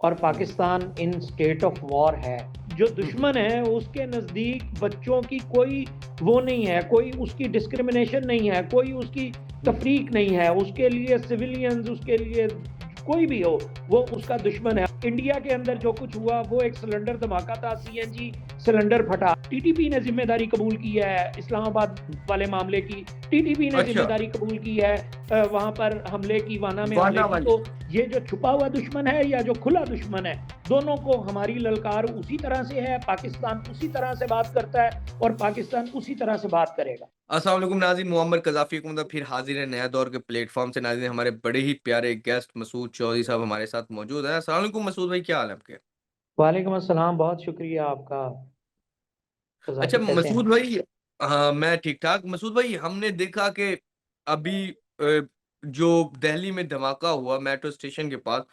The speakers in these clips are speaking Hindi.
और Pakistan in state of war है। जो दुश्मन है उसके नज़दीक बच्चों की कोई वो नहीं है, कोई उसकी डिस्क्रिमिनेशन नहीं है, कोई उसकी तफरीक नहीं है, उसके लिए सिविलियंस, उसके लिए कोई भी हो, वो उसका दुश्मन है। इंडिया के अंदर जो कुछ हुआ वो एक सिलेंडर धमाका था, सीएनजी सिलेंडर फटा। टीटीपी ने जिम्मेदारी कबूल की है इस्लामाबाद वाले मामले की, टीटीपी ने अच्छा, जिम्मेदारी कबूल की है वहां पर हमले की, वाना में हमले वाना की। वाली। तो ये जो छुपा हुआ दुश्मन है या जो खुला दुश्मन है, दोनों को हमारी ललकार उसी तरह से है। पाकिस्तान उसी तरह से बात करता है और पाकिस्तान उसी तरह से बात करेगा। अस्सलाम वालेकुम नाज़रीन, मोहम्मद कज़ाफ़ी को मतलब फिर हाज़िर है नया दौर के प्लेटफ़ॉर्म से। नाज़रीन, हमारे बड़े ही प्यारे गेस्ट मसूद चौधरी साहब हमारे साथ मौजूद हैं। अस्सलाम वालेकुम मसूद भाई, क्या हाल है आपके? वालेकुम अस्सलाम, बहुत शुक्रिया आपका। अच्छा कज़ाफ़ी कैसे हैं? मसूद भाई, हाँ, मैं ठीक-ठाक। मसूद भाई, हमने देखा कि अभी जो दिल्ली में धमाका हुआ मेट्रो स्टेशन के पास,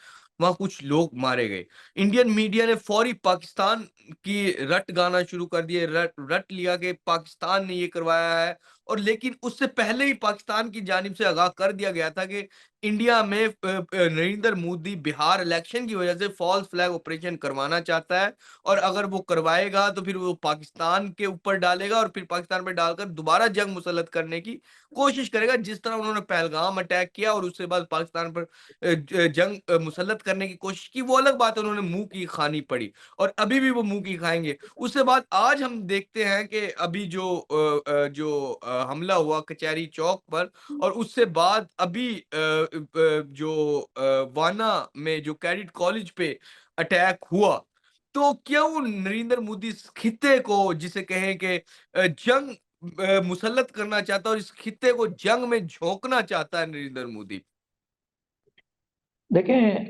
वहाँ कुछ लोग मारे गए। इंडियन मीडिया ने फ़ौरी पाकिस्तान की रट गाना शुरू कर दिए, रट रट लिया कि पाकिस्तान ने ये करवाया है। और लेकिन उससे पहले ही पाकिस्तान की जानिब से आगाह कर दिया गया था कि इंडिया में नरेंद्र मोदी बिहार इलेक्शन की वजह से फ़ॉल्स फ्लैग ऑपरेशन करवाना चाहता है। और अगर वो करवाएगा तो फिर वो पाकिस्तान के ऊपर डालेगा और फिर पाकिस्तान पे डालकर दोबारा जंग मुसल्लत करने की कोशिश करेगा, जिस तरह उन्होंने पहलगाम अटैक किया और उसके बाद पाकिस्तान पर जंग मुसल्लत करने की कोशिश की। वो अलग बात है, उन्होंने मुंह की खानी पड़ी और अभी भी वो मुंह की खाएंगे। उसके बाद आज हम देखते हैं कि अभी हमला हुआ कचहरी चौक पर, और उससे बाद अभी वाना में जो कैडेट कॉलेज पे अटैक हुआ। तो क्यों नरेंद्र मोदी इस खित्ते को, जिसे कहें कि जंग मुसल्लत करना चाहता है और इस खित्ते को जंग में झोंकना चाहता है नरेंद्र मोदी? देखें,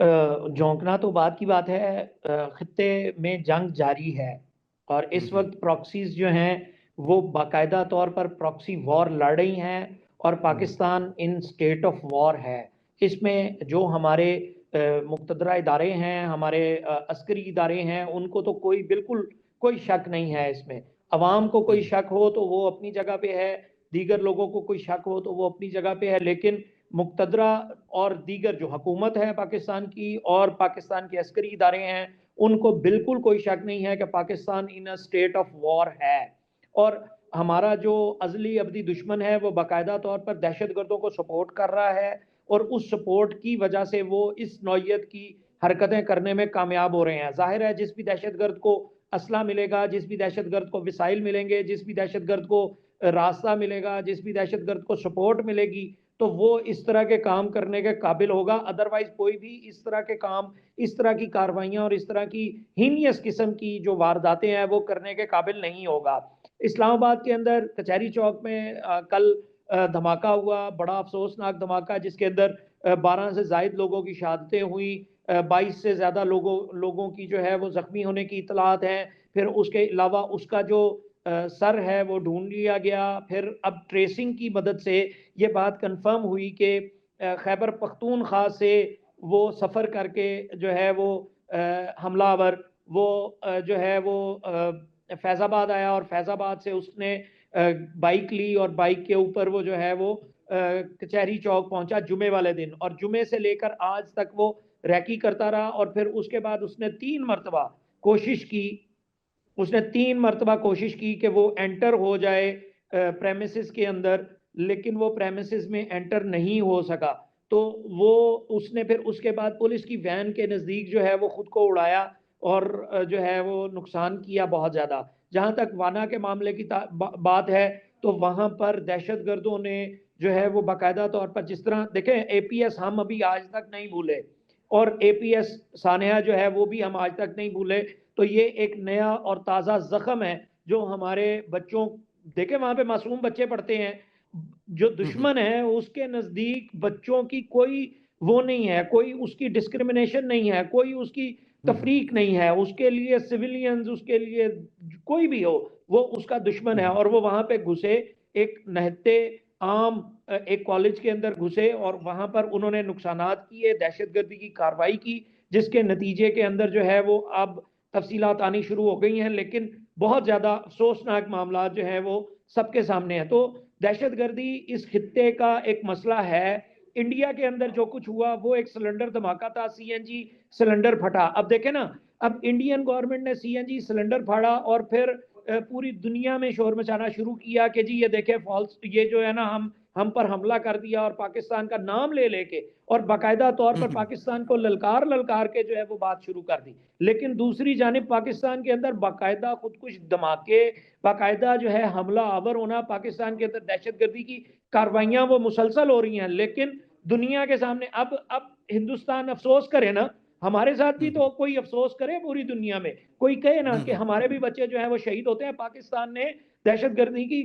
झोंकना तो बात की बात है। खित्ते में जंग जारी है और हुँ, इस हुँ, वक्त प्रॉक्सीज जो हैं वो बाकायदा तौर पर प्रॉक्सी वॉर लड़ रही हैं और हुँ, Pakistan in state of war है। इसमें जो हमारे मुक़तदरा इदारे हैं, हमारे अस्करी इदारे हैं, उनको तो कोई बिल्कुल कोई शक नहीं है इसमें। अवाम को हुँ, कोई शक हो तो वो अपनी जगह पे है, दीगर लोगों को कोई शक हो तो वो अपनी जगह पे है, लेकिन मुक़तदरा और दीगर जो हुकूमत है पाकिस्तान की और पाकिस्तान के अस्करी इदारे हैं, उनको बिल्कुल कोई शक नहीं है कि पाकिस्तान इन अ स्टेट ऑफ वॉर है। और हमारा जो अज़ली अबदी दुश्मन है वो बाकायदा तौर पर दहशतगर्दों को सपोर्ट कर रहा है और उस सपोर्ट की वजह से वो इस नौइयत की हरकतें करने में कामयाब हो रहे हैं। ज़ाहिर है, जिस भी दहशतगर्द को असला मिलेगा, जिस भी दहशतगर्द को मिसाइल मिलेंगे, जिस भी दहशतगर्द को रास्ता मिलेगा, जिस भी दहशतगर्द को सपोर्ट मिलेगी, तो वो इस तरह के काम करने के काबिल होगा। अदरवाइज कोई भी इस तरह के काम, इस तरह की कार्रवाइयां और इस तरह की हीनियस किस्म की जो वारदातें हैं वो करने के काबिल नहीं होगा। इस्लामाबाद के अंदर कचहरी चौक में कल धमाका हुआ, बड़ा अफसोसनाक धमाका, जिसके अंदर 12 से जायद लोगों की शहादतें हुई, 22 से ज़्यादा लोगों की जो है वो ज़ख्मी होने की इतलात हैं। फिर उसके अलावा उसका जो सर है वो ढूंढ लिया गया। फिर अब ट्रेसिंग की मदद से ये बात कंफर्म हुई कि खैबर पख्तूनख्वा से वो सफ़र करके जो है वो हमलावर वो जो है वो फैज़ाबाद आया और फैज़ाबाद से उसने बाइक ली और बाइक के ऊपर वो जो है वो कचहरी चौक पहुंचा जुमे वाले दिन, और जुमे से लेकर आज तक वो रैकी करता रहा। और फिर उसके बाद कोशिश की उसने 3 मरतबा कोशिश की कि वो एंटर हो जाए प्रेमिसेस के अंदर, लेकिन वो प्रेमिसेस में एंटर नहीं हो सका। तो वो उसने फिर उसके बाद पुलिस की वैन के नज़दीक जो है वो खुद को उड़ाया और जो है वो नुकसान किया बहुत ज़्यादा। जहाँ तक वाना के मामले की बात है, तो वहाँ पर दहशतगर्दों ने जो है वो बाकायदा तौर पर, जिस तरह देखें, एपीएस हम अभी आज तक नहीं भूले और एपीएस सानेहा जो है वो भी हम आज तक नहीं भूले। तो ये एक नया और ताज़ा ज़ख्म है जो हमारे बच्चों, देखें वहाँ पे मासूम बच्चे पढ़ते हैं। जो हुँ, हुँ, दुश्मन है उसके नज़दीक बच्चों की कोई वो नहीं है, कोई उसकी डिस्क्रिमिनेशन नहीं है, कोई उसकी हुँ, हुँ, तफरीक नहीं है, उसके लिए सिविलियंस, उसके लिए कोई भी हो, वो उसका दुश्मन हुँ, है। हुँ। और वो वहाँ पे घुसे, एक नहते आम एक कॉलेज के अंदर घुसे और वहाँ पर उन्होंने नुकसानात किए, दहशतगर्दी की कार्रवाई की, जिसके नतीजे के अंदर जो है वो अब तफसीलात आनी शुरू हो गई हैं। लेकिन बहुत ज़्यादा अफसोसनाक मामला जो है वो सबके सामने है। तो दहशतगर्दी इस खित्ते का एक मसला है इंडिया के अंदर जो कुछ हुआ वो एक सिलेंडर धमाका था, सीएनजी सिलेंडर फटा। अब देखें ना, अब इंडियन गवर्नमेंट ने सीएनजी सिलेंडर फाड़ा और फिर पूरी दुनिया में शोर मचाना शुरू किया कि जी ये देखें फॉल्स, ये जो है ना हम पर हमला कर दिया, और पाकिस्तान का नाम ले लेके और बाकायदा तौर पर पाकिस्तान को ललकार ललकार के जो है वो बात शुरू कर दी। लेकिन दूसरी जानिब पाकिस्तान के अंदर बाकायदा खुदकुश धमाके, बाकायदा जो है हमला आवर होना, पाकिस्तान के अंदर दहशतगर्दी की कार्रवाइयां वो मुसलसल हो रही हैं। लेकिन दुनिया के सामने अब हिंदुस्तान अफसोस करे ना, हमारे साथ भी तो कोई अफसोस करे पूरी दुनिया में, कोई कहे ना कि हमारे भी बच्चे जो है वो शहीद होते हैं। पाकिस्तान ने दहशतगर्दी की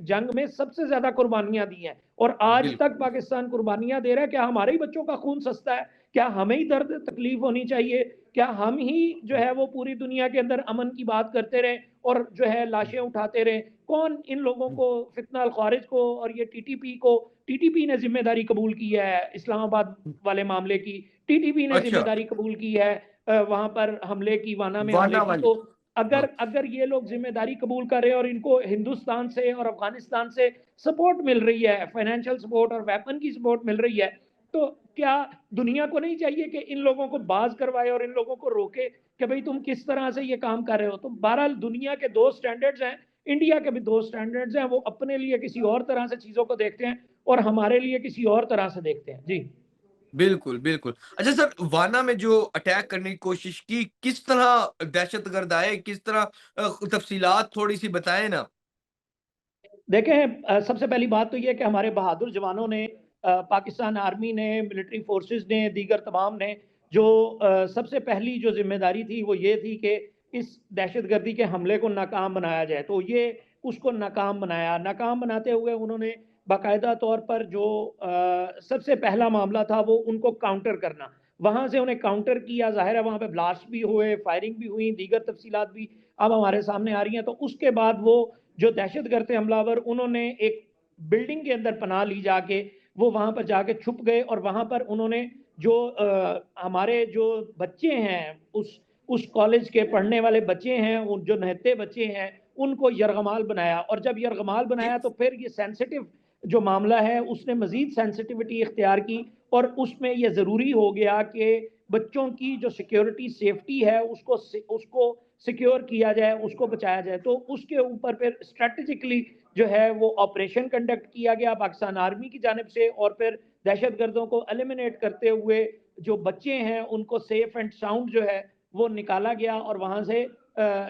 जंग में सबसे ज्यादा कुर्बानियां दी हैं, और आज बिल्कुल तक पाकिस्तान कुर्बानियां दे रहा है। क्या हमारे ही बच्चों का खून सस्ता है? क्या हमें ही दर्द तकलीफ होनी चाहिए? क्या हम ही जो है वो पूरी दुनिया के अंदर अमन की बात करते रहे और जो है लाशें उठाते रहे? कौन इन लोगों को, फितना अल खारिज को और ये टीटीपी ने जिम्मेदारी कबूल की है इस्लामाबाद वाले मामले की, टीटीपी ने अच्छा जिम्मेदारी कबूल की है वहां पर हमले की, वाना में हमले वाना की। वाली तो अगर हाँ अगर ये लोग जिम्मेदारी कबूल कर रहे हैं और इनको हिंदुस्तान से और अफगानिस्तान से सपोर्ट मिल रही है, फाइनेंशियल सपोर्ट और वेपन की सपोर्ट मिल रही है, तो क्या दुनिया को नहीं चाहिए कि इन लोगों को बाज करवाए और इन लोगों को रोके कि भाई तुम किस तरह से ये काम कर रहे हो? तो बहरहाल दुनिया के दो स्टैंडर्ड्स हैं, इंडिया के भी दो स्टैंडर्ड्स हैं। वो अपने लिए किसी और तरह से चीजों को देखते हैं और हमारे लिए किसी और तरह से देखते हैं। जी बिल्कुल बिल्कुल। अच्छा सर, वाना में जो अटैक करने की कोशिश की, किस तरह दहशतगर्द आए, किस तरह तफसीलात थोड़ी सी बताएं ना। देखें, सबसे पहली बात तो ये कि हमारे बहादुर जवानों ने, पाकिस्तान आर्मी ने, मिलिट्री फोर्सेस ने, दीगर तमाम ने जो सबसे पहली जो जिम्मेदारी थी वो ये थी कि इस दहशतगर्दी के हमले को नाकाम बनाया जाए। तो ये उसको नाकाम बनाया। नाकाम बनाते हुए उन्होंने बाकायदा तौर पर जो सबसे पहला मामला था वो उनको काउंटर करना, वहां से उन्हें काउंटर किया। जाहिर है वहां पे ब्लास्ट भी हुए, फायरिंग भी हुई, दीगर तफसीलात भी अब हमारे सामने आ रही हैं। तो उसके बाद वो जो दहशतगर्द हमलावर, उन्होंने एक बिल्डिंग के अंदर पनाह ली जाके, वो वहां पर जाके छुप गए और वहां पर उन्होंने जो हमारे जो बच्चे हैं, उस कॉलेज के पढ़ने वाले बच्चे हैं, उन जो नहते बच्चे हैं, उनको यरगमाल बनाया। और जब यरगमाल बनाया तो फिर ये सेंसिटिव जो मामला है उसने मजीद सेंसिटिविटी इख्तियार की, और उसमें यह जरूरी हो गया कि बच्चों की जो सिक्योरिटी सेफ्टी है उसको उसको सिक्योर किया जाए, उसको बचाया जाए। तो उसके ऊपर फिर स्ट्रेटेजिकली जो है वो ऑपरेशन कंडक्ट किया गया पाकिस्तान आर्मी की जानिब से, और फिर दहशतगर्दों को एलिमिनेट करते हुए जो बच्चे हैं उनको सेफ एंड साउंड जो है वो निकाला गया, और वहां से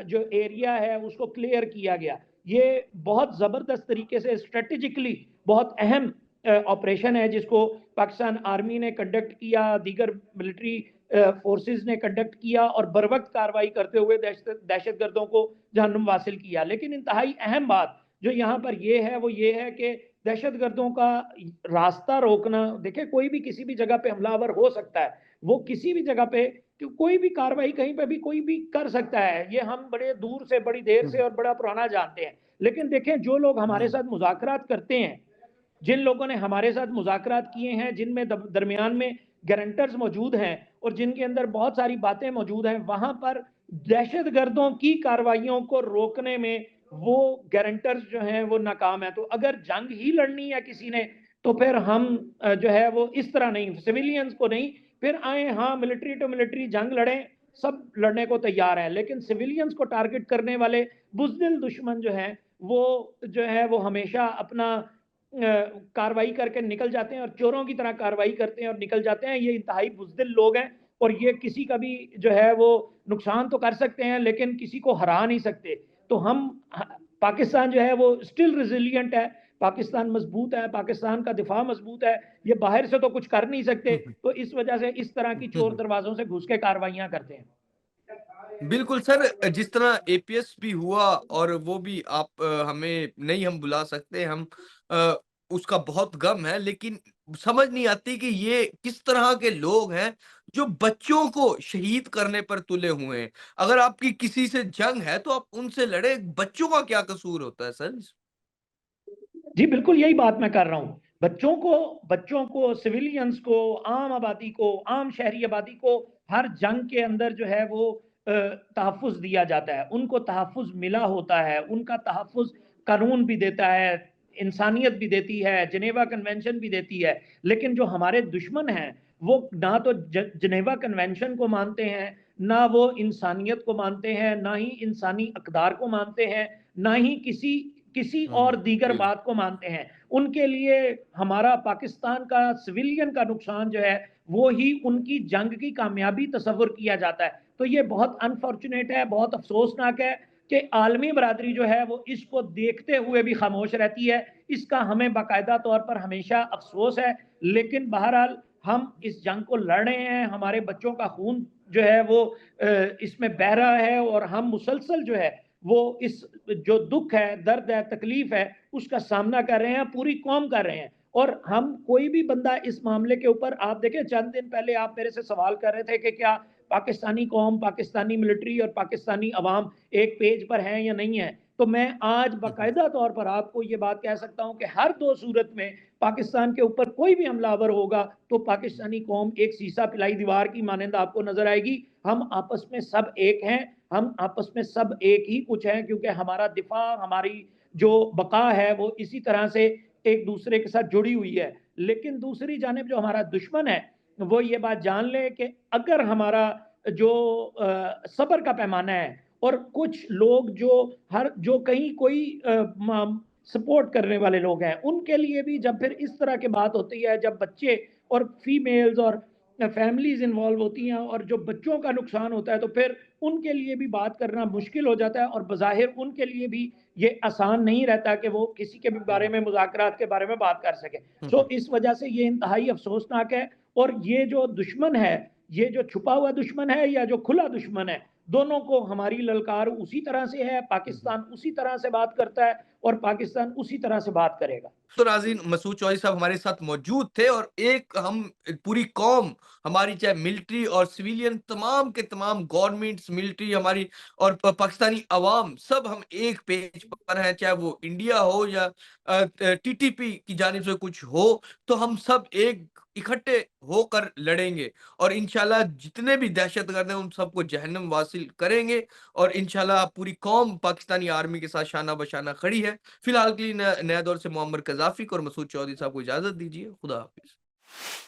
जो एरिया है उसको क्लियर किया गया। ये बहुत जबरदस्त तरीके से स्ट्रेटेजिकली बहुत अहम ऑपरेशन है जिसको पाकिस्तान आर्मी ने कंडक्ट किया, दीगर मिलिट्री फोर्सेस ने कंडक्ट किया, और बर वक्त कार्रवाई करते हुए दहशतगर्दों को जहन्नुम वासिल किया। लेकिन इंतहाई अहम बात जो यहाँ पर यह है वो ये है कि दहशतगर्दों का रास्ता रोकना। देखिए, कोई भी किसी भी जगह पे हमलावर हो सकता है, वो किसी भी जगह पे कोई भी कार्रवाई कहीं पे भी कोई भी कर सकता है, ये हम बड़े दूर से, बड़ी देर से और बड़ा पुराना जानते हैं। लेकिन देखें, जो लोग हमारे साथ मुज़ाकरात करते हैं, जिन लोगों ने हमारे साथ मुज़ाकरात किए हैं, जिनमें दरमियान में गारंटर्स मौजूद हैं और जिनके अंदर बहुत सारी बातें मौजूद हैं, वहां पर दहशतगर्दों की कार्रवाइयों को रोकने में वो गारंटर्स जो हैं वो नाकाम है। तो अगर जंग ही लड़नी है किसी ने, तो फिर हम जो है वो इस तरह नहीं, सिविलियंस को नहीं, फिर आए हाँ मिलिट्री टू मिलिट्री जंग लड़ें, सब लड़ने को तैयार है। लेकिन सिविलियंस को टारगेट करने वाले बुजदिल दुश्मन जो है वो हमेशा अपना कार्रवाई करके निकल जाते हैं, और चोरों की तरह कार्रवाई करते हैं और निकल जाते हैं। ये इंतहाई बुजदिल लोग हैं, और ये किसी का भी जो है वो नुकसान तो कर सकते हैं लेकिन किसी को हरा नहीं सकते। तो हम, पाकिस्तान जो है वो स्टिल रिजिलियंट है, पाकिस्तान मजबूत है, पाकिस्तान का दिफा मजबूत है, ये बाहर से तो कुछ कर नहीं सकते। तो इस वजह से इस तरह की चोर दरवाजों से घुस के कार्रवाइयां करते हैं। बिल्कुल सर, जिस तरह एपीएस भी हुआ, और वो भी आप हमें नहीं हम बुला सकते, हम अ, उसका बहुत गम है, लेकिन समझ नहीं आती कि ये किस तरह के लोग हैं जो बच्चों को शहीद करने पर तुले हुए हैं। अगर आपकी किसी से जंग है तो आप उनसे लड़े, बच्चों का क्या कसूर होता है सर। जी बिल्कुल, यही बात मैं कर रहा हूँ। बच्चों को, सिविलियंस को, आम आबादी को, आम शहरी आबादी को हर जंग के अंदर जो है वो तहफ़्फ़ुज़ दिया जाता है, उनको तहफ़्फ़ुज़ मिला होता है, उनका तहफ़्फ़ुज़ कानून भी देता है, इंसानियत भी देती है, जिनेवा कन्वेंशन भी देती है, लेकिन जो हमारे दुश्मन हैं, वो ना तो जिनेवा कन्वेंशन को मानते हैं, ना वो इंसानियत को मानते हैं, ना ही इंसानी अक़दार को मानते हैं, ना ही किसी और दीगर जी। बात को मानते हैं। उनके लिए हमारा पाकिस्तान का सिविलियन का नुकसान जो है, वो ही उनकी जंग की कामयाबी तसव्वुर किया जाता है। तो ये बहुत अनफॉर्च्यूनेट है, बहुत अफ़सोसनाक है कि आलमी बरादरी जो है वो इसको देखते हुए भी खामोश रहती है। इसका हमें बाकायदा तौर पर हमेशा अफ़सोस है, लेकिन बहरहाल हम इस जंग को लड़ रहे हैं, हमारे बच्चों का खून जो है वो इसमें बह रहा है और हम मुसलसल जो है वो इस जो दुःख है, दर्द है, तकलीफ़ है, उसका सामना कर रहे हैं, पूरी कौम कर रहे हैं। और हम कोई भी बंदा इस मामले के ऊपर, आप देखें चंद दिन पहले आप मेरे से सवाल कर रहे थे कि क्या पाकिस्तानी कौम, पाकिस्तानी मिलिट्री और पाकिस्तानी अवाम एक पेज पर हैं या नहीं है। तो मैं आज बाकायदा तौर पर आपको ये बात कह सकता हूँ कि हर 2 सूरत में पाकिस्तान के ऊपर कोई भी हमलावर होगा, तो पाकिस्तानी कौम एक सीसा पिलाई दीवार की मानंद आपको नज़र आएगी। हम आपस में सब एक हैं, हम आपस में सब एक ही कुछ हैं, क्योंकि हमारा दिफा, हमारी जो बका है, वो इसी तरह से एक दूसरे के साथ जुड़ी हुई है। लेकिन दूसरी जानिब जो हमारा दुश्मन है, वो ये बात जान ले कि अगर हमारा जो सब्र का पैमाना है और कुछ लोग जो कहीं कोई सपोर्ट करने वाले लोग हैं, उनके लिए भी जब फिर इस तरह की बात होती है, जब बच्चे और फीमेल्स और फैमिलीज़ इन्वॉल्व होती हैं और जो बच्चों का नुकसान होता है, तो फिर उनके लिए भी बात करना मुश्किल हो जाता है और बज़ाहिर उनके लिए भी ये आसान नहीं रहता कि वो किसी के भी बारे में, मुज़ाकरात के बारे में बात कर सकें। सो इस वजह से ये इंतहाई अफ़सोसनाक है और ये जो दुश्मन है, ये जो छुपा हुआ दुश्मन है या जो खुला दुश्मन है, दोनों को हमारी ललकार उसी तरह से है, पाकिस्तान उसी तरह से बात करता है और पाकिस्तान उसी तरह से बात करेगा। तो नाज़रीन, मसूद चौधरी साहब हमारे साथ मौजूद थे और एक हम पूरी कौम, हमारी चाहे मिलिट्री और सिविलियन, तमाम के तमाम गवर्नमेंट्स, मिलिट्री हमारी और पाकिस्तानी अवाम, सब हम एक पेज पर हैं, चाहे वो इंडिया हो या टीटीपी की जानिब से कुछ हो, तो हम सब एक इकट्ठे होकर लड़ेंगे और इंशाल्लाह जितने भी दहशतगर्द हैं उन सबको जहन्नम वासिल करेंगे और इंशाल्लाह पूरी कौम पाकिस्तानी आर्मी के साथ शाना बशाना खड़ी है। फिलहाल के लिए नया दौर से मोहम्मद कज़ाफ़िक और मसूद चौधरी साहब को इजाज़त दीजिए। खुदा हाफ़िज़।